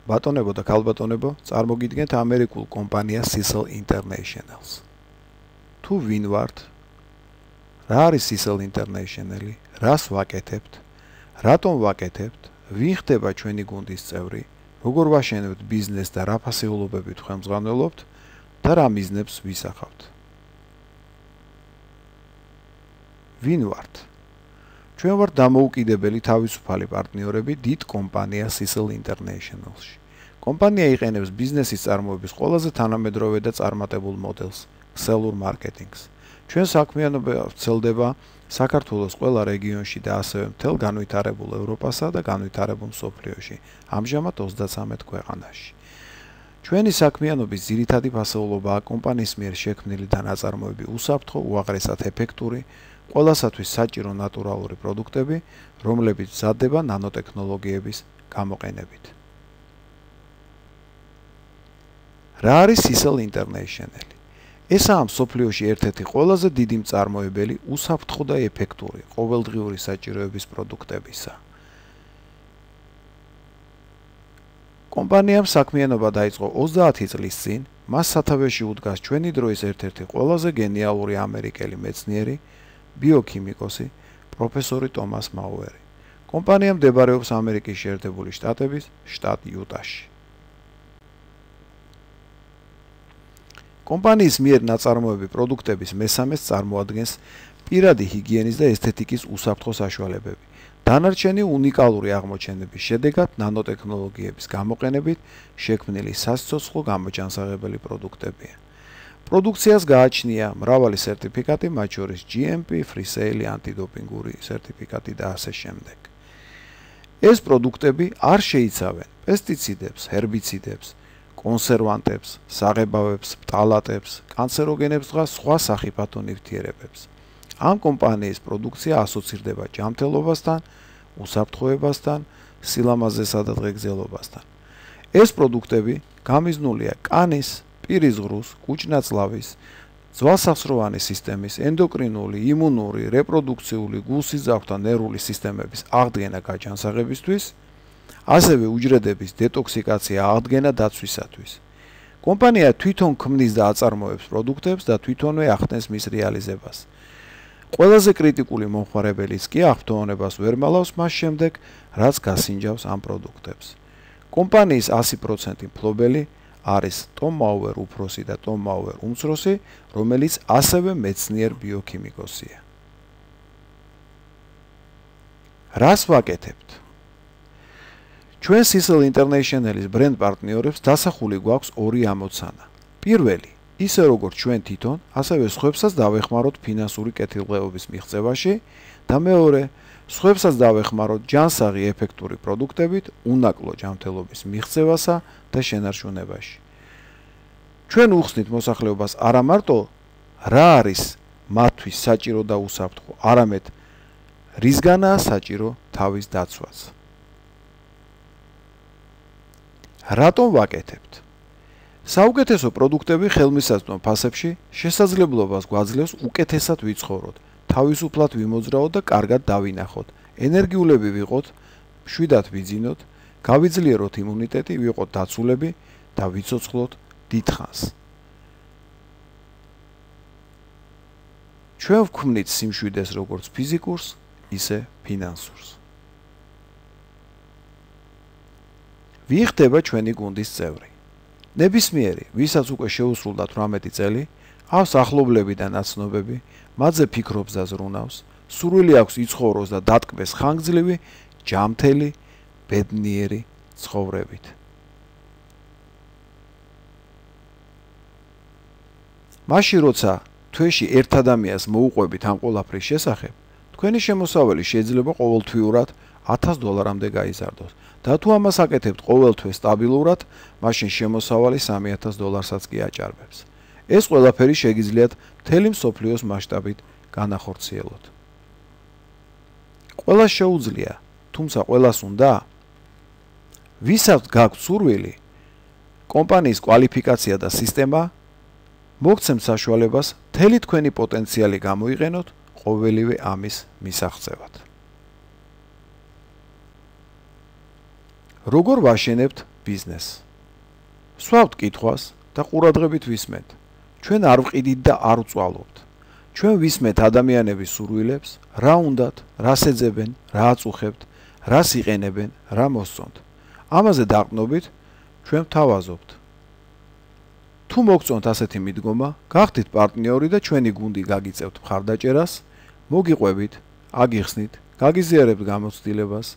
ბატონებო და ქალბატონებო, წარმოგიდგენთ ამერიკულ კომპანია CISL International-ს. თუ ვინ ვართ? რა არის CISL International-ი? რას ვაკეთებთ? რატომ ვაკეთებთ? ვინ ხდება ჩვენი გუნდის წევრი? როგორ ვაშენებთ ბიზნესს და რა ფასეულობებით ხელმძღვანელობთ და რა მიზნებს ვისახავთ? ვინ ვართ? ჩვენ ვართ დამოუკიდებელი თავისუფალი პარტნიორები დიდ კომპანია CISL International-ში. კომპანია იყენებს ბიზნესის წარმოების ყველაზე თანამედროვე და წარმატებულ მოდელს, ქსელურ მარკეტინგს. ჩვენ საქმიანობა ვრცელდება საქართველოს ყველა რეგიონში და ასევე მთელ განვითარებულ ევროპასა და განვითარებულ მსოფლიოში, ამჟამად 33 ქვეყანაში. ჩვენი საქმიანობის ძირითადი ფასეულობაა კომპანიის მიერ შექმნილი და ნაწარმოები უსაფრთხო, უაღრესად ეფექტური, ყველასათვის საჭირო ნატურალური პროდუქტები, რომლებიც მზადდება ნანოტექნოლოგიების გამოყენებით. რა არის CISL International? ესაა მსოფლიოში ერთ-ერთი ყველაზე დიდი მწარმოებელი უსაფრთხო და ეფექტური ყოველდღიური საჭიროების პროდუქტებისა. კომპანიამ საქმიანობა დაიწყო 30 წლის წინ, მას სათავეში უდგას ჩვენი დროის ერთ-ერთი ყველაზე გენიალური ამერიკელი მეცნიერი, ბიოქიმიკოსი, პროფესორი ტომას მაუერი. კომპანია მდებარეობს ამერიკის შეერთებული შტატების შტატ იუტაში. კომპანიის მიერ ნაწარმოები პროდუქტების მესამეს წარმოადგენს პირადი ჰიგიენის და ესთეტიკის უსაფრთხო საშუალებები. დანარჩენი უნიკალური აღმოჩენების შედეგად ნანოტექნოლოგიების გამოყენებით შექმნილი სასიცოცხლო გამოჯანსაღებელი პროდუქტებია. პროდუქციას გააჩნია მრავალი სერტიფიკატი, მათ შორის GMP, Free Sale, ანტიდოპინგური სერტიფიკატი და ასე შემდეგ. ეს პროდუქტები არ შეიცავენ პესტიციდებს, ჰერბიციდებს, კონსერვანტებს, საღებავებს, პტალატებს, კანცეროგენებს და სხვა სახიფათო ნივთიერებებს. ამ კომპანიის პროდუქცია ასოცირდება ჯანმრთელობასთან, უსაფრთხოებასთან, სილამაზესა და დღეგრძელობასთან. ეს პროდუქტები გამიზნულია კანის, პირის ღრუს, კუჭნაწლავის, ძვალსახსროვანი სისტემის, ენდოკრინული, იმუნური, რეპროდუქციული, გულსიძახვა და ნერვული სისტემების აღდგენა-გაჯანსაღებისთვის, ასევე უჯრედების დეტოქსიკაცია აღდგენა დაცვისათვის. კომპანია თვითონ ქმნის და აწარმოებს პროდუქტებს და თვითონვე ახდენს მის რეალიზებას. ყველაზე კრიტიკული მომხმარებელიც კი აღფრთოვანებას ვერ მალავს მას შემდეგ, რაც გასინჯავს ამ პროდუქტებს. კომპანიის 100% მფლობელი არის ტომ მაუერ უფროსი და ტომ მაუერ უმცროსი, რომელიც ასევე მეცნიერ ბიოქიმიკოსია. რას ვაკეთებთ? ჩვენ CISL International-ის ბრენდ პარტნიორებს დასახული გვაქვს ორი ამოცანა. პირველი, ისე როგორც ჩვენ თვითონ, ასევე სხვებსაც დავეხმაროთ ფინანსური კეთილდღეობის მიღწევაში და მეორე, სხვებსაც დავეხმაროთ ჯანსაღი ეფექტური პროდუქტებით, უნაკლო ჯანმრთელობის მიღწევასა და შენარჩუნებაში. ჩვენ უხსნით მოსახლეობას არა მარტო რა არის მათთვის საჭირო და უსაფრთხო, არამედ რისგანაა საჭირო თავის დაცვაც. რატომ ვაკეთებთ? საუკეთესო პროდუქტები ხელმისაწვდომ ფასებში შესაძლებლობას გვაძლევს უკეთესად ვიცხოვროთ, თავისუფლად ვიმოძრაოთ და კარგად დავინახოთ, ენერგიულები ვიყოთ, მშვიდად ვიძინოთ, გავიძლიეროთ იმუნიტეტი, ვიყოთ დაცულები და ვიცოცხლოთ დიდხანს. ჩვენ ვქმნით სიმშვიდეს როგორც ფიზიკურს, ისე ფინანსურს. ვინ ხდება ჩვენი გუნდის წევრი? ნებისმიერი, ვისაც უკვე შეუსრულდა 18 წელი, აქვს ახლობლები და ნაცნობები, მათზე ფიქრობს და ზრუნავს, სურვილი აქვს იცხოვროს და დატკბეს ხანგრძლივი, ჯანმრთელი, ბედნიერი ცხოვრებით. მაშინ როცა თვეში ერთ ადამიანს მოუყვებით ამ ყველაფრის შესახებ, თქვენი შემოსავალი შეიძლება ყოველთვიურად $1000-მდე გაიზარდოს. და თუ ამას აკეთებთ ყოველთვე სტაბილურად, მაშინ შემოსავალი $3000-საც კი აჭარბებს. ეს ყველაფერი შეგიძლიათ მთელი მსოფლიოს მასშტაბით განახორციელოთ. ყველას შეუძლია, თუმცა ყველას უნდა, ვისაც გაქვთ სურვილი, კომპანიის კვალიფიკაცია და სისტემა მოგცემთ საშუალებას მთელი თქვენი პოტენციალი გამოიყენოთ ყოველივე ამის მისაღწევად. როგორ ვაშენებთ ბიზნესს. სვავთ კითხვას და ყურადღებით ვისმენთ. ჩვენ არ ვყიდით და არ ვწვალობთ. ჩვენ ვისმენთ ადამიანების სურვილებს, რა უნდათ, რას ეძებენ, რა აწუხებთ, რას იყენებენ, რა მოსწონთ. ამაზე დაყრდნობით ჩვენ ვთავაზობთ. თუ მოგწონთ ასეთი მიდგომა, გახდით პარტნიორი და ჩვენი გუნდი გაგიწევთ მხარდაჭერას, მოგიყვებით, აგიხსნით, გაგიზიარებთ გამოცდილებას,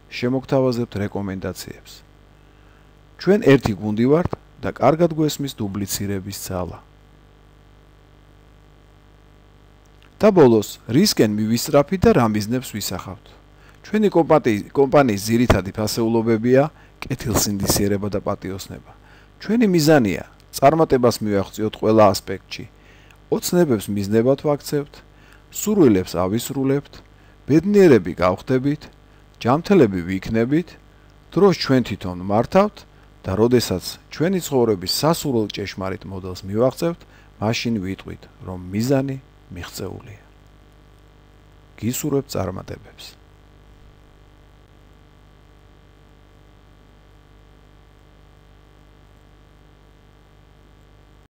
შემოგთავაზებთ რეკომენდაციებს. ჩვენ ერთი გუნდი ვართ და კარგად გვესმის დუბლიცირების ძალა. და ბოლოს, რისკენ მივისწრაფით და რა მიზნებს ვისახავთ? ჩვენი კომპანიის ძირითადი ფასეულობებია კეთილსინდისიერება და პატიოსნება. ჩვენი მიზანია წარმატებას მივაღწიოთ ყველა ასპექტში. ოცნებებს მიზნებად ვაქცევთ, სურვილებს ავისრულებთ, ბედნიერები გავხდებით, ჯანმრთელები ვიქნებით, დროს ჩვენ თვითონ მართავთ და როდესაც ჩვენი ცხოვრების სასურველ ჭეშმარიტ მოდელს მივაღწევთ, მაშინ ვიტყვით, რომ მიზანი მიღწეულია. გისურვებთ წარმატებებს.